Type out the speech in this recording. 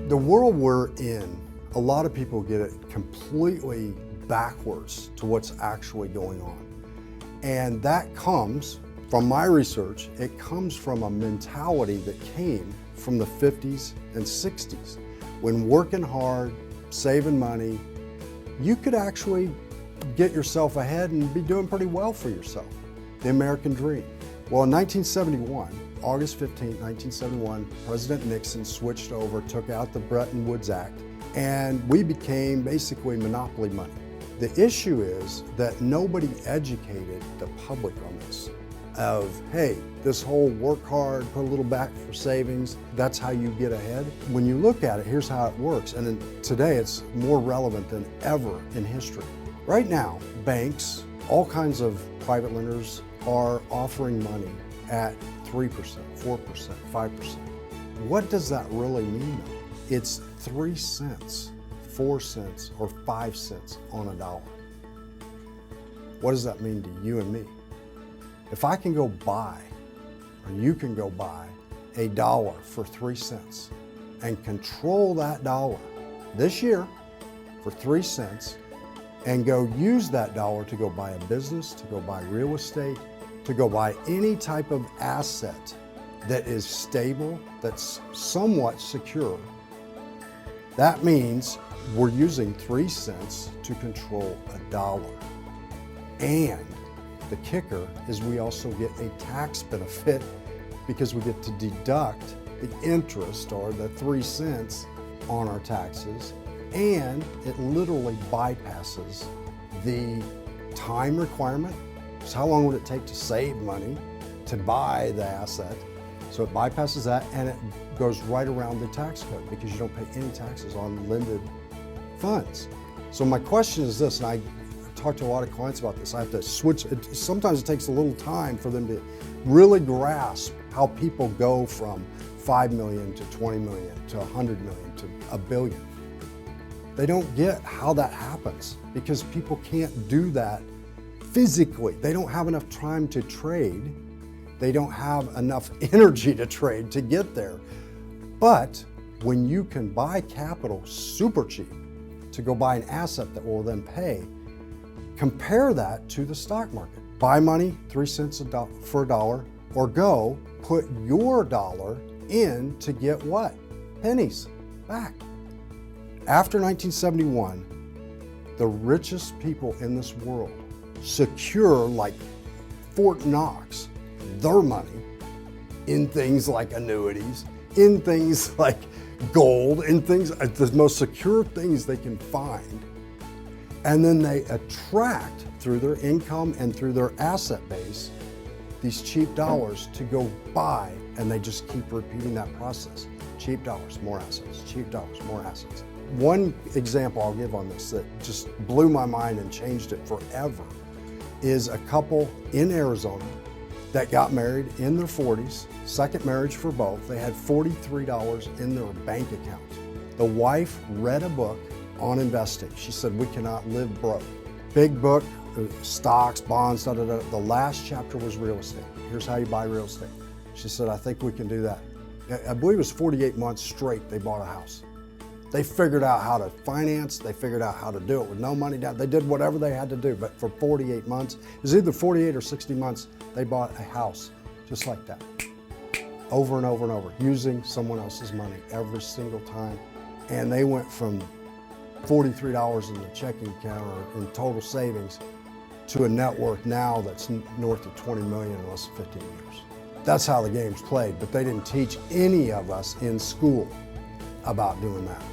The world we're in, a lot of people get it completely backwards to what's actually going on. And that comes from my research, it comes from a mentality that came from the 50s and 60s. When working hard, saving money, you could actually get yourself ahead and be doing pretty well for yourself. The American dream. Well, in 1971, August 15, 1971, President Nixon switched over, took out the Bretton Woods Act, and we became basically monopoly money. The issue is that nobody educated the public on this, of, hey, this whole work hard, put a little back for savings, that's how you get ahead. When you look at it, here's how it works, and today it's more relevant than ever in history. Right now, banks, all kinds of private lenders are offering money at 3%, 4%, 5%. What does that really mean though? It's 3 cents, 4 cents, or 5 cents on a dollar. What does that mean to you and me? If I can go buy, or you can go buy, a dollar for 3 cents and control that dollar this year for 3 cents and go use that dollar to go buy a business, to go buy real estate, to go buy any type of asset that is stable, that's somewhat secure, that means we're using 3 cents to control a dollar. And the kicker is we also get a tax benefit because we get to deduct the interest or the 3 cents on our taxes, and it literally bypasses the time requirement. So how long would it take to save money to buy the asset? So it bypasses that, and it goes right around the tax code because you don't pay any taxes on lended funds. So my question is this, and I talk to a lot of clients about this, I have to switch. Sometimes it takes a little time for them to really grasp how people go from 5 million to 20 million to 100 million to a billion. They don't get how that happens because people can't do that physically. They don't have enough time to trade. They don't have enough energy to trade to get there. But when you can buy capital super cheap to go buy an asset that will then pay, compare that to the stock market. Buy money, 3 cents for a dollar, or go put your dollar in to get what? Pennies back. After 1971, the richest people in this world secure, like Fort Knox, their money in things like annuities, in things like gold, in things, the most secure things they can find. And then they attract, through their income and through their asset base, these cheap dollars to go buy, and they just keep repeating that process. Cheap dollars, more assets, cheap dollars, more assets. One example I'll give on this that just blew my mind and changed it forever is a couple in Arizona that got married in their 40s, second marriage for both. They had $43 in their bank account. The wife read a book on investing. She said, we cannot live broke. Big book, stocks, bonds, da, da, da. The last chapter was real estate. Here's how you buy real estate. She said, I think we can do that. I believe it was 48 months straight they bought a house. They figured out how to finance, they figured out how to do it with no money down. They did whatever they had to do, but for 48 months, it was either 48 or 60 months, they bought a house just like that. Over and over and over, using someone else's money every single time. And they went from $43 in the checking account or in total savings to a net worth now that's north of 20 million in less than 15 years. That's how the game's played, but they didn't teach any of us in school about doing that.